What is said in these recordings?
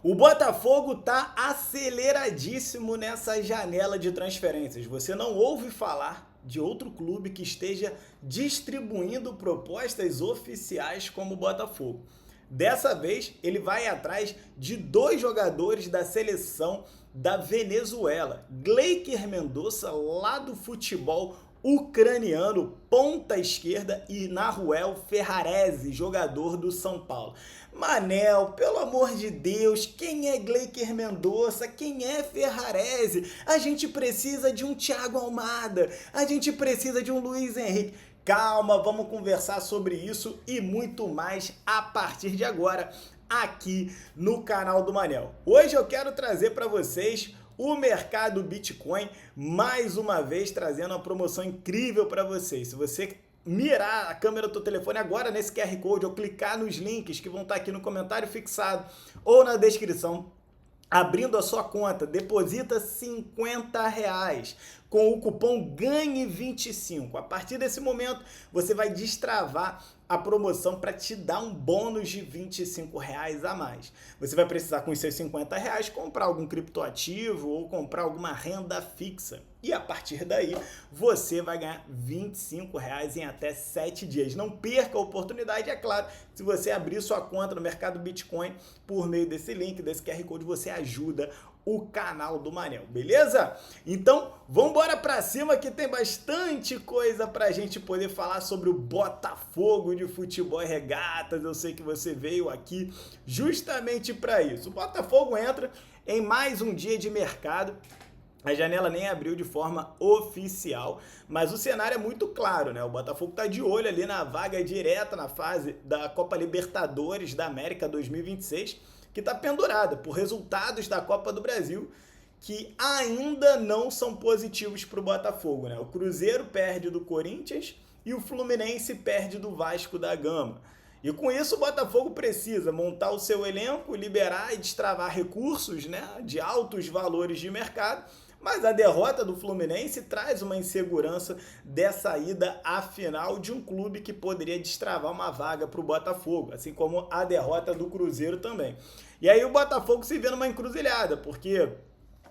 O Botafogo tá aceleradíssimo nessa janela de transferências. Você não ouve falar de outro clube que esteja distribuindo propostas oficiais como o Botafogo. Dessa vez, ele vai atrás de dois jogadores da seleção da Venezuela. Gleiker Mendonça, lá do futebol ucraniano, ponta esquerda, e Nahuel Ferrarese, jogador do São Paulo. Manel, pelo amor de Deus, quem é Gleiker Mendonça? Quem é Ferrarese? A gente precisa de um Thiago Almada, a gente precisa de um Luiz Henrique. Calma, vamos conversar sobre isso e muito mais a partir de agora, aqui no canal do Manel. Hoje eu quero trazer para vocês o mercado Bitcoin, mais uma vez trazendo uma promoção incrível para vocês. Se você mirar a câmera do teu telefone agora nesse QR Code ou clicar nos links que vão estar aqui no comentário fixado ou na descrição, abrindo a sua conta, deposita R$50 com o cupom GANHE25. A partir desse momento, você vai destravar a promoção para te dar um bônus de R$25 a mais. Você vai precisar, com os seus R$50, comprar algum criptoativo ou comprar alguma renda fixa. E a partir daí, você vai ganhar R$25 em até 7 dias. Não perca a oportunidade, é claro, se você abrir sua conta no mercado Bitcoin por meio desse link, desse QR Code, você ajuda o canal do Manel, beleza? Então, vamos embora pra cima que tem bastante coisa pra gente poder falar sobre o Botafogo de Futebol e Regatas. Eu sei que você veio aqui justamente para isso. O Botafogo entra em mais um dia de mercado. A janela nem abriu de forma oficial, mas o cenário é muito claro, né? O Botafogo tá de olho ali na vaga direta na fase da Copa Libertadores da América 2026, que está pendurada por resultados da Copa do Brasil que ainda não são positivos para o Botafogo, né? O Cruzeiro perde do Corinthians e o Fluminense perde do Vasco da Gama. E com isso o Botafogo precisa montar o seu elenco, liberar e destravar recursos, né, de altos valores de mercado, mas a derrota do Fluminense traz uma insegurança dessa ida à final de um clube que poderia destravar uma vaga para o Botafogo, assim como a derrota do Cruzeiro também. E aí o Botafogo se vê numa encruzilhada, porque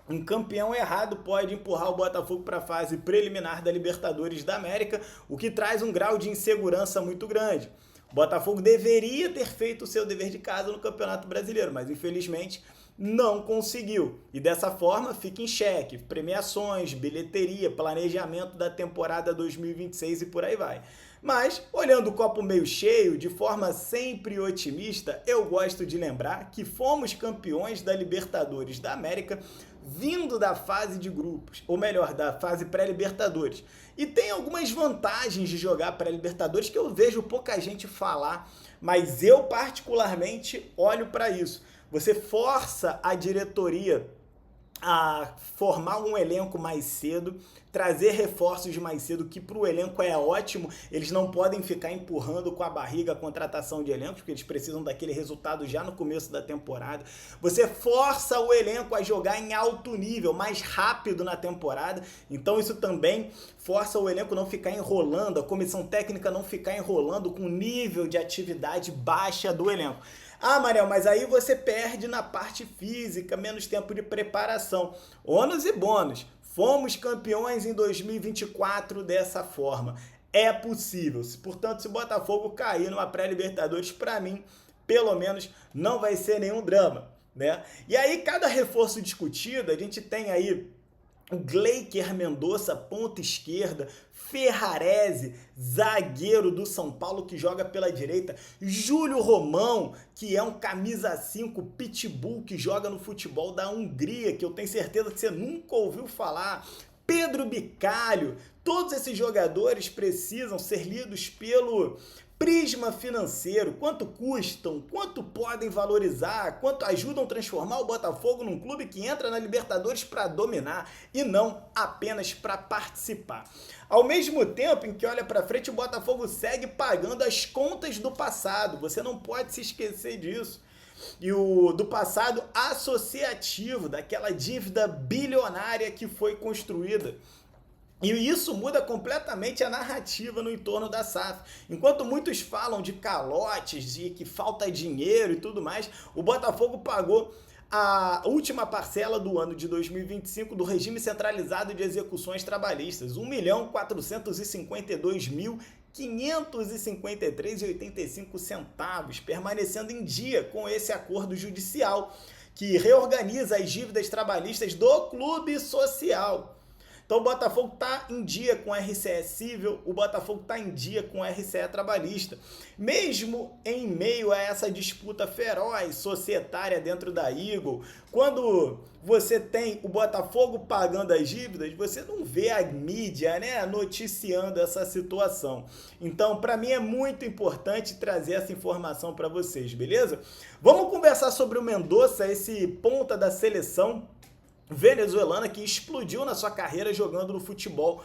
um campeão errado pode empurrar o Botafogo para a fase preliminar da Libertadores da América, o que traz um grau de insegurança muito grande. O Botafogo deveria ter feito o seu dever de casa no Campeonato Brasileiro, mas infelizmente não conseguiu. E dessa forma fica em xeque premiações, bilheteria, planejamento da temporada 2026 e por aí vai. Mas, olhando o copo meio cheio, de forma sempre otimista, eu gosto de lembrar que fomos campeões da Libertadores da América vindo da fase de grupos, ou melhor, da fase pré-Libertadores. E tem algumas vantagens de jogar pré-Libertadores que eu vejo pouca gente falar, mas eu particularmente olho para isso. Você força a diretoria a formar um elenco mais cedo, trazer reforços mais cedo, que para o elenco é ótimo. Eles não podem ficar empurrando com a barriga a contratação de elencos, porque eles precisam daquele resultado já no começo da temporada. Você força o elenco a jogar em alto nível, mais rápido na temporada, então isso também força o elenco não ficar enrolando, a comissão técnica não ficar enrolando com o nível de atividade baixa do elenco. Ah, Manel, mas aí você perde na parte física, menos tempo de preparação. Ônus e bônus. Fomos campeões em 2024 dessa forma. É possível. Portanto, se o Botafogo cair numa pré-Libertadores, para mim, pelo menos, não vai ser nenhum drama, né? E aí, cada reforço discutido, a gente tem aí o Gleiker Mendonça, ponta esquerda, Ferrarese, zagueiro do São Paulo que joga pela direita, Júlio Romão, que é um camisa 5 pitbull que joga no futebol da Hungria, que eu tenho certeza que você nunca ouviu falar, Pedro Bicalho. Todos esses jogadores precisam ser lidos pelo prisma financeiro, quanto custam, quanto podem valorizar, quanto ajudam a transformar o Botafogo num clube que entra na Libertadores para dominar e não apenas para participar. Ao mesmo tempo em que olha para frente, o Botafogo segue pagando as contas do passado, você não pode se esquecer disso. E do passado associativo, daquela dívida bilionária que foi construída. E isso muda completamente a narrativa no entorno da SAF. Enquanto muitos falam de calotes, de que falta dinheiro e tudo mais, o Botafogo pagou a última parcela do ano de 2025 do regime centralizado de execuções trabalhistas, R$ 1.452.553,85, permanecendo em dia com esse acordo judicial que reorganiza as dívidas trabalhistas do clube social. Então o Botafogo está em dia com o RCE civil, o Botafogo está em dia com o RCE trabalhista. Mesmo em meio a essa disputa feroz societária dentro da Eagle, quando você tem o Botafogo pagando as dívidas, você não vê a mídia, né, noticiando essa situação. Então, para mim é muito importante trazer essa informação para vocês, beleza? Vamos conversar sobre o Mendonça, esse ponta da seleção venezuelana que explodiu na sua carreira jogando no futebol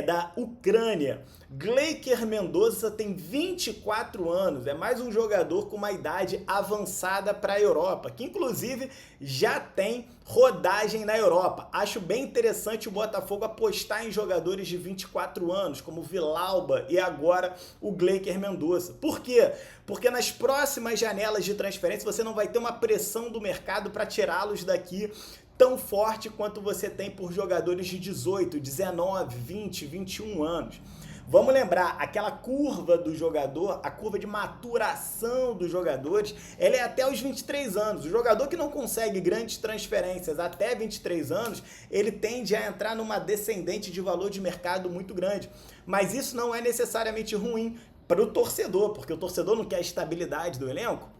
da Ucrânia. Gleiker Mendonça tem 24 anos, é mais um jogador com uma idade avançada para a Europa, que inclusive já tem rodagem na Europa. Acho bem interessante o Botafogo apostar em jogadores de 24 anos, como o Villalba e agora o Gleiker Mendonça. Por quê? Porque nas próximas janelas de transferência você não vai ter uma pressão do mercado para tirá-los daqui tão forte quanto você tem por jogadores de 18, 19, 20, 21 anos. Vamos lembrar, aquela curva do jogador, a curva de maturação dos jogadores, ela é até os 23 anos. O jogador que não consegue grandes transferências até 23 anos, ele tende a entrar numa descendente de valor de mercado muito grande. Mas isso não é necessariamente ruim para o torcedor, porque o torcedor não quer a estabilidade do elenco.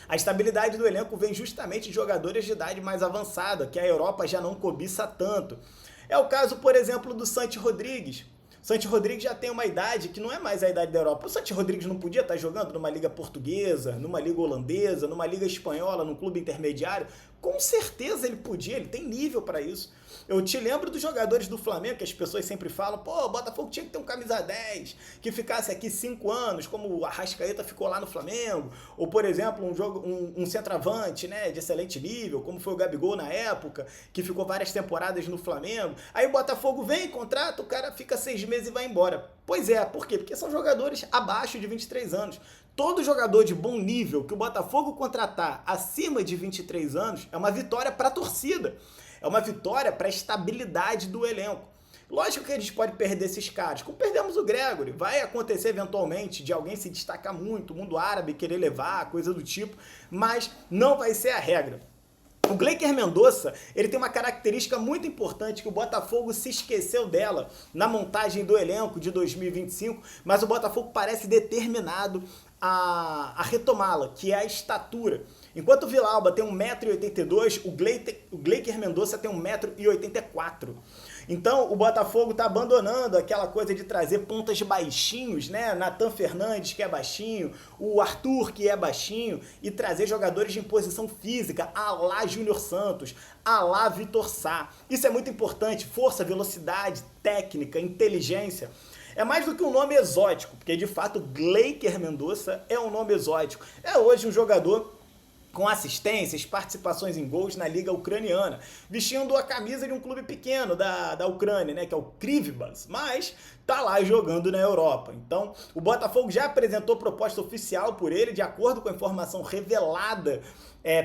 A estabilidade do elenco vem justamente de jogadores de idade mais avançada, que a Europa já não cobiça tanto. É o caso, por exemplo, do Santi Rodrigues. Santi Rodrigues já tem uma idade que não é mais a idade da Europa. O Santi Rodrigues não podia estar jogando numa liga portuguesa, numa liga holandesa, numa liga espanhola, num clube intermediário? Com certeza ele podia, ele tem nível para isso. Eu te lembro dos jogadores do Flamengo, que as pessoas sempre falam, pô, o Botafogo tinha que ter um camisa 10, que ficasse aqui 5 anos, como o Arrascaeta ficou lá no Flamengo, ou, por exemplo, um centroavante, né, de excelente nível, como foi o Gabigol na época, que ficou várias temporadas no Flamengo. Aí o Botafogo vem, contrata, o cara fica 6 meses e vai embora. Pois é, por quê? Porque são jogadores abaixo de 23 anos. Todo jogador de bom nível que o Botafogo contratar acima de 23 anos é uma vitória para a torcida. É uma vitória para a estabilidade do elenco. Lógico que a gente pode perder esses caras, como perdemos o Gregory. Vai acontecer eventualmente de alguém se destacar muito, o mundo árabe querer levar, coisa do tipo, mas não vai ser a regra. O Gleiker Mendonça, ele tem uma característica muito importante que o Botafogo se esqueceu dela na montagem do elenco de 2025, mas o Botafogo parece determinado a retomá-la, que é a estatura. Enquanto o Villalba tem 1,82 m, o Gleiker Mendonça tem 1,84 m. Então o Botafogo está abandonando aquela coisa de trazer pontas baixinhos, né? Nathan Fernandes, que é baixinho, o Arthur, que é baixinho, e trazer jogadores de imposição física, à lá Júnior Santos, à lá Vitor Sá. Isso é muito importante, força, velocidade, técnica, inteligência. É mais do que um nome exótico, porque de fato Gleiker Mendonça é um nome exótico. É hoje um jogador com assistências, participações em gols na liga ucraniana, vestindo a camisa de um clube pequeno da Ucrânia, né, que é o Krivbas, mas tá lá jogando na Europa. Então, o Botafogo já apresentou proposta oficial por ele, de acordo com a informação revelada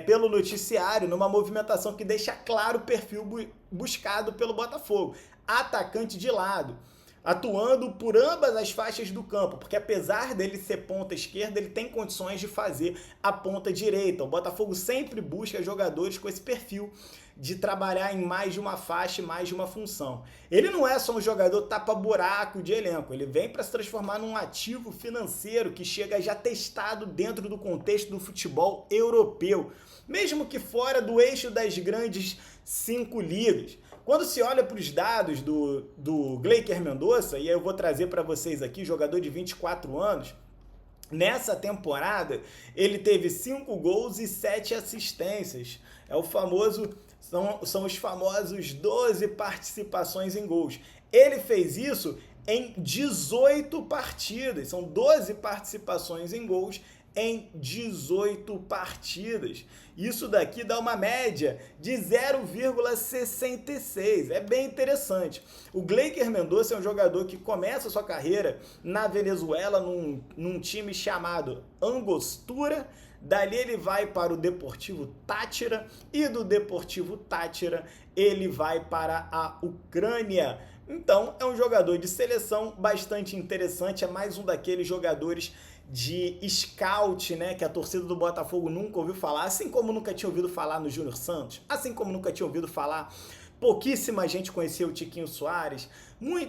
pelo noticiário, numa movimentação que deixa claro o perfil buscado pelo Botafogo. Atacante de lado, atuando por ambas as faixas do campo, porque apesar dele ser ponta esquerda, ele tem condições de fazer a ponta direita. O Botafogo sempre busca jogadores com esse perfil de trabalhar em mais de uma faixa e mais de uma função. Ele não é só um jogador tapa-buraco de elenco, ele vem para se transformar num ativo financeiro que chega já testado dentro do contexto do futebol europeu, mesmo que fora do eixo das grandes 5 ligas. Quando se olha para os dados do Gleiker Mendonça, e eu vou trazer para vocês aqui, jogador de 24 anos, nessa temporada ele teve 5 gols e 7 assistências. São os famosos 12 participações em gols. Ele fez isso em 18 partidas, são 12 participações em gols em 18 partidas. Isso daqui dá uma média de 0,66. É bem interessante. O Gleiker Mendonça é um jogador que começa sua carreira na Venezuela num time chamado Angostura Dali ele vai para o Deportivo Táchira e do Deportivo Táchira ele vai para a Ucrânia. Então é um jogador de seleção bastante interessante, é mais um daqueles jogadores de scout, né, que a torcida do Botafogo nunca ouviu falar, assim como nunca tinha ouvido falar no Júnior Santos, assim como nunca tinha ouvido falar. Pouquíssima gente conhecia o Tiquinho Soares,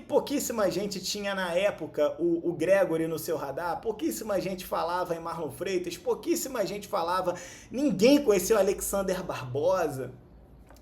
pouquíssima gente tinha na época o Gregory no seu radar, pouquíssima gente falava em Marlon Freitas, pouquíssima gente falava, ninguém conhecia o Alexander Barbosa.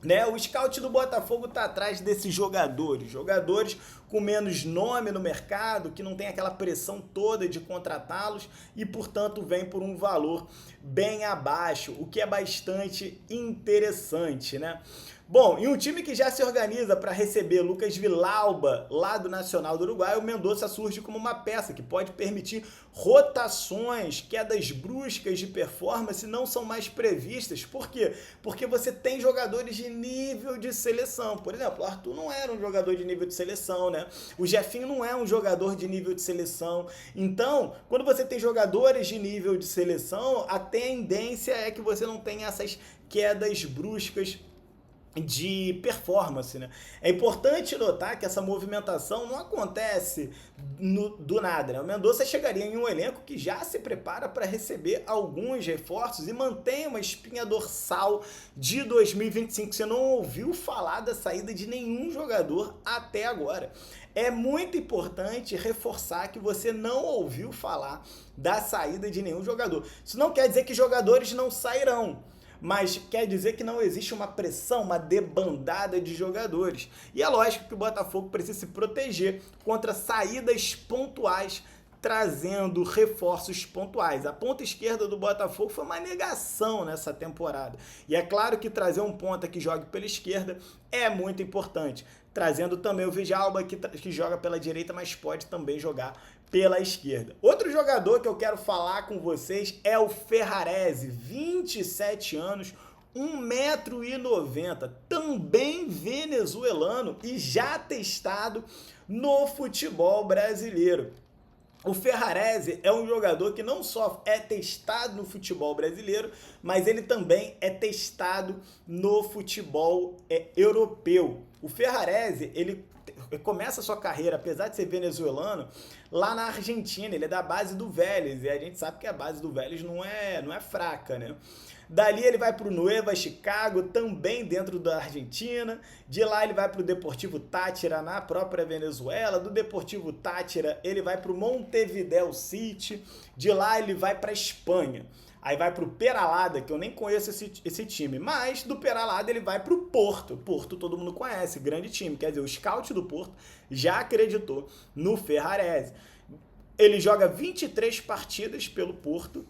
Né? O scout do Botafogo está atrás desses jogadores com menos nome no mercado, que não tem aquela pressão toda de contratá-los e, portanto, vem por um valor bem abaixo, o que é bastante interessante, né? Bom, e um time que já se organiza para receber Lucas Villalba, lá do Nacional do Uruguai, o Mendonça surge como uma peça que pode permitir rotações, quedas bruscas de performance não são mais previstas. Por quê? Porque você tem jogadores de nível de seleção. Por exemplo, o Arthur não era um jogador de nível de seleção, né? O Jefinho não é um jogador de nível de seleção. Então, quando você tem jogadores de nível de seleção, a tendência é que você não tenha essas quedas bruscas de performance, né? É importante notar que essa movimentação não acontece do nada, né? O Mendonça chegaria em um elenco que já se prepara para receber alguns reforços e mantém uma espinha dorsal de 2025. Você não ouviu falar da saída de nenhum jogador até agora. É muito importante reforçar que você não ouviu falar da saída de nenhum jogador. Isso não quer dizer que jogadores não sairão, mas quer dizer que não existe uma pressão, uma debandada de jogadores. E é lógico que o Botafogo precisa se proteger contra saídas pontuais, trazendo reforços pontuais. A ponta esquerda do Botafogo foi uma negação nessa temporada. E é claro que trazer um ponta que jogue pela esquerda é muito importante. Trazendo também o Villalba, que joga pela direita, mas pode também jogar pela esquerda. Outro jogador que eu quero falar com vocês é o Ferrarese, 27 anos, 1,90 m, também venezuelano e já testado no futebol brasileiro. O Ferrarese é um jogador que não só é testado no futebol brasileiro, mas ele também é testado no futebol europeu. O Ferrarese, ele começa a sua carreira, apesar de ser venezuelano, lá na Argentina. Ele é da base do Vélez, e a gente sabe que a base do Vélez não é fraca, né? Dali ele vai para o Nueva Chicago, também dentro da Argentina. De lá ele vai para o Deportivo Táchira, na própria Venezuela. Do Deportivo Táchira ele vai para o Montevideo City. De lá ele vai para a Espanha. Aí vai para o Peralada, que eu nem conheço esse time. Mas do Peralada ele vai para o Porto. Porto todo mundo conhece, grande time. Quer dizer, o scout do Porto já acreditou no Ferrarese. Ele joga 23 partidas pelo Porto,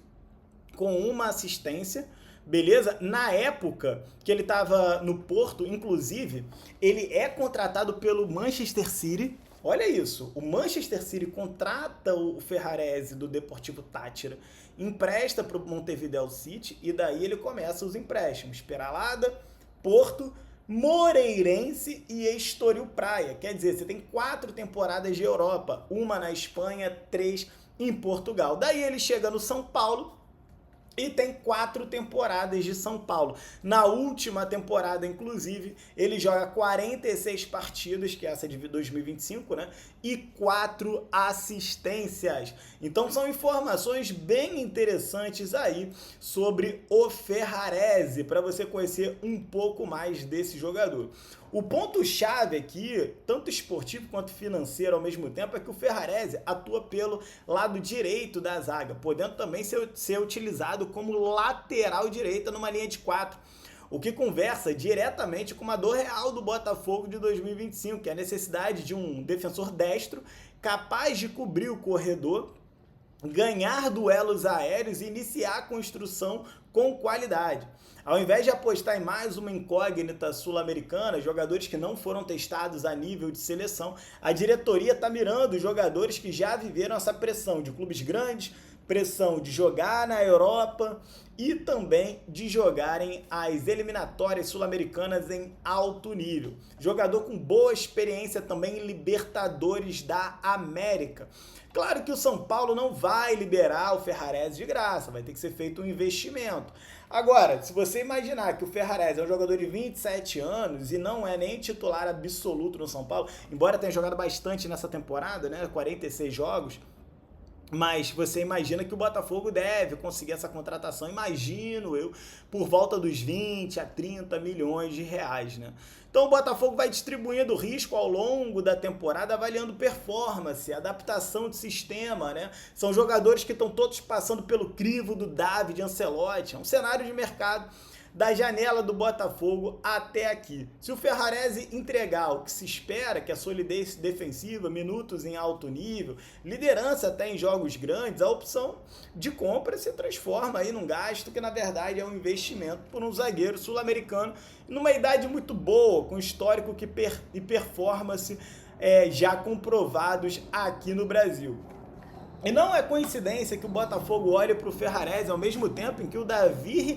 com uma assistência. Beleza? Na época que ele estava no Porto, inclusive, ele é contratado pelo Manchester City. Olha isso, o Manchester City contrata o Ferrarese do Deportivo Táchira, empresta para o Montevideo City e daí ele começa os empréstimos. Peralada, Porto, Moreirense e Estoril Praia. Quer dizer, você tem 4 temporadas de Europa, uma na Espanha, 3 em Portugal. Daí ele chega no São Paulo e tem 4 temporadas de São Paulo. Na última temporada, inclusive, ele joga 46 partidas, que é essa de 2025, né? E 4 assistências. Então são informações bem interessantes aí sobre o Ferrarese, para você conhecer um pouco mais desse jogador. O ponto-chave aqui, tanto esportivo quanto financeiro ao mesmo tempo, é que o Ferrarese atua pelo lado direito da zaga, podendo também ser utilizado como lateral direita numa linha de 4, o que conversa diretamente com uma dor real do Botafogo de 2025, que é a necessidade de um defensor destro capaz de cobrir o corredor, ganhar duelos aéreos e iniciar a construção com qualidade. Ao invés de apostar em mais uma incógnita sul-americana, jogadores que não foram testados a nível de seleção, a diretoria está mirando jogadores que já viveram essa pressão de clubes grandes, pressão de jogar na Europa e também de jogarem as eliminatórias sul-americanas em alto nível. Jogador com boa experiência também em Libertadores da América. Claro que o São Paulo não vai liberar o Ferrarese de graça, vai ter que ser feito um investimento. Agora, se você imaginar que o Ferrarese é um jogador de 27 anos e não é nem titular absoluto no São Paulo, embora tenha jogado bastante nessa temporada, né, 46 jogos, mas você imagina que o Botafogo deve conseguir essa contratação, imagino eu, por volta dos 20 a 30 milhões de reais, né? Então o Botafogo vai distribuindo risco ao longo da temporada, avaliando performance, adaptação de sistema, né? São jogadores que estão todos passando pelo crivo do David Ancelotti, é um cenário de mercado da janela do Botafogo até aqui. Se o Ferrarese entregar o que se espera, que é a solidez defensiva, minutos em alto nível, liderança até em jogos grandes, a opção de compra se transforma aí num gasto que na verdade é um investimento por um zagueiro sul-americano numa idade muito boa, com histórico e performance já comprovados aqui no Brasil. E não é coincidência que o Botafogo olhe para o Ferrarese ao mesmo tempo em que o David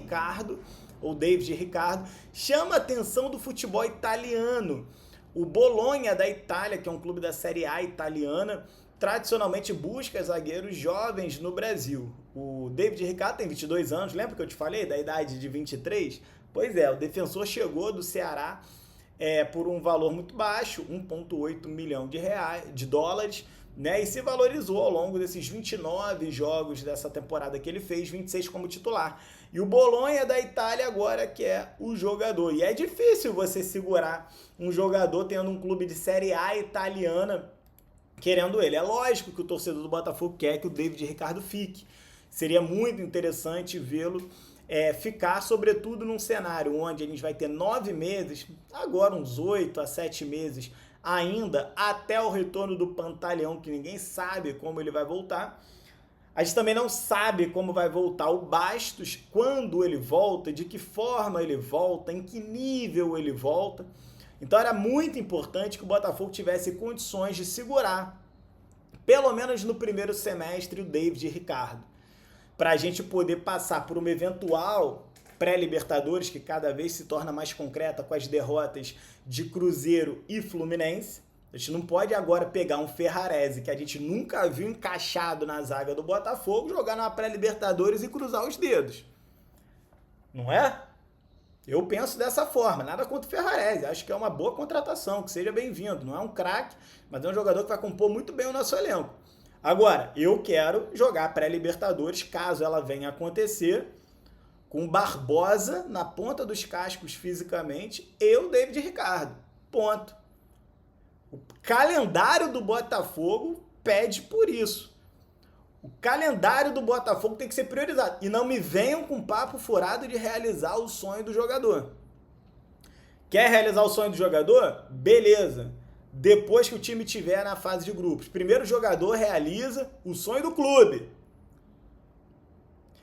Ricardo, chama a atenção do futebol italiano. O Bologna da Itália, que é um clube da Série A italiana, tradicionalmente busca zagueiros jovens no Brasil. O David Ricardo tem 22 anos, lembra que eu te falei da idade de 23? Pois é, o defensor chegou do Ceará por um valor muito baixo, 1,8 milhão de dólares, né, e se valorizou ao longo desses 29 jogos dessa temporada que ele fez, 26 como titular. E o Bologna da Itália agora quer o jogador. E é difícil você segurar um jogador tendo um clube de Série A italiana querendo ele. É lógico que o torcedor do Botafogo quer que o David Ricardo fique. Seria muito interessante vê-lo ficar, sobretudo num cenário onde a gente vai ter 9 meses, agora uns 8 a 7 meses, ainda até o retorno do Pantaleão, que ninguém sabe como ele vai voltar. A gente também não sabe como vai voltar o Bastos, quando ele volta, de que forma ele volta, em que nível ele volta. Então era muito importante que o Botafogo tivesse condições de segurar, pelo menos no primeiro semestre, o David Ricardo, para a gente poder passar por uma eventual pré-Libertadores, que cada vez se torna mais concreta com as derrotas de Cruzeiro e Fluminense. A gente não pode agora pegar um Ferrarese que a gente nunca viu encaixado na zaga do Botafogo, jogar numa pré-Libertadores e cruzar os dedos. Não é? Eu penso dessa forma, nada contra o Ferrarese, acho que é uma boa contratação, que seja bem-vindo. Não é um craque, mas é um jogador que vai compor muito bem o nosso elenco. Agora, eu quero jogar pré-Libertadores, caso ela venha a acontecer, com Barbosa na ponta dos cascos fisicamente e o David Ricardo. Ponto. O calendário do Botafogo pede por isso. O calendário do Botafogo tem que ser priorizado. E não me venham com papo furado de realizar o sonho do jogador. Quer realizar o sonho do jogador? Beleza. Depois que o time estiver na fase de grupos. Primeiro o jogador realiza o sonho do clube.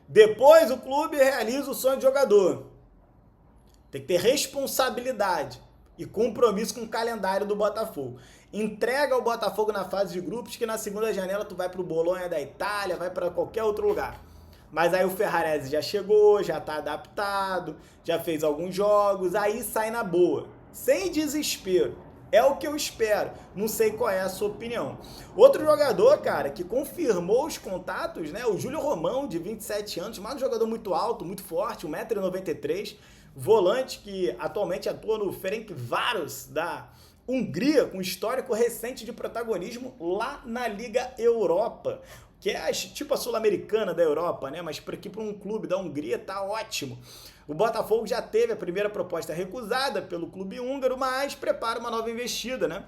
Depois o clube realiza o sonho do jogador. Tem que ter responsabilidade e compromisso com o calendário do Botafogo. Entrega o Botafogo na fase de grupos, que na segunda janela tu vai para o Bologna da Itália, vai para qualquer outro lugar. Mas aí o Ferrarese já chegou, já está adaptado, já fez alguns jogos, aí sai na boa, sem desespero. É o que eu espero. Não sei qual é a sua opinião. Outro jogador, cara, que confirmou os contatos, né? O Júlio Romão, de 27 anos, mais um jogador muito alto, muito forte, 1,93 m, volante que atualmente atua no Ferencváros da Hungria, com histórico recente de protagonismo lá na Liga Europa, que é tipo a Sul-Americana da Europa, né? Mas aqui para um clube da Hungria tá ótimo. O Botafogo já teve a primeira proposta recusada pelo clube húngaro, mas prepara uma nova investida, né?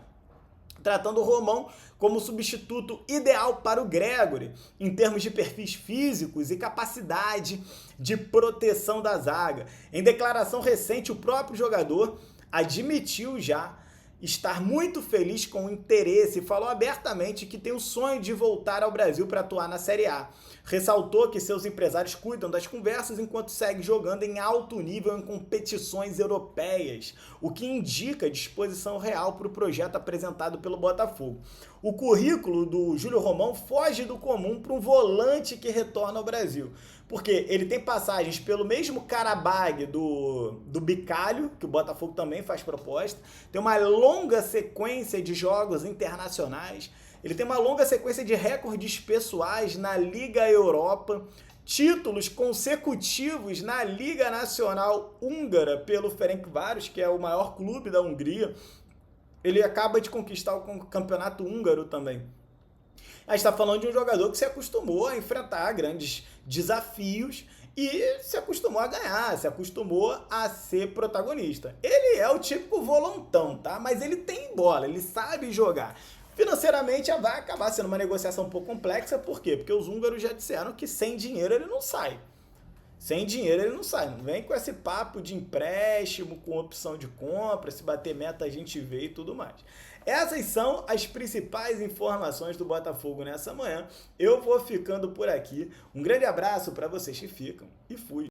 Tratando o Romão como substituto ideal para o Gregore, em termos de perfis físicos e capacidade de proteção da zaga. Em declaração recente, o próprio jogador admitiu já estar muito feliz com o interesse e falou abertamente que tem o sonho de voltar ao Brasil para atuar na Série A. Ressaltou que seus empresários cuidam das conversas enquanto segue jogando em alto nível em competições europeias, o que indica disposição real para o projeto apresentado pelo Botafogo. O currículo do Júlio Romão foge do comum para um volante que retorna ao Brasil, porque ele tem passagens pelo mesmo Karabag do Bicalho, que o Botafogo também faz proposta, tem uma longa sequência de jogos internacionais, ele tem uma longa sequência de recordes pessoais na Liga Europa, títulos consecutivos na Liga Nacional Húngara pelo Ferencváros, que é o maior clube da Hungria. Ele acaba de conquistar o campeonato húngaro também. A gente está falando de um jogador que se acostumou a enfrentar grandes desafios e se acostumou a ganhar, se acostumou a ser protagonista. Ele é o típico volantão, tá? Mas ele tem bola, ele sabe jogar. Financeiramente vai acabar sendo uma negociação um pouco complexa, por quê? Porque os húngaros já disseram que sem dinheiro ele não sai. Sem dinheiro ele não sai. Não vem com esse papo de empréstimo, com opção de compra, se bater meta a gente vê e tudo mais. Essas são as principais informações do Botafogo nessa manhã. Eu vou ficando por aqui. Um grande abraço para vocês que ficam e fui.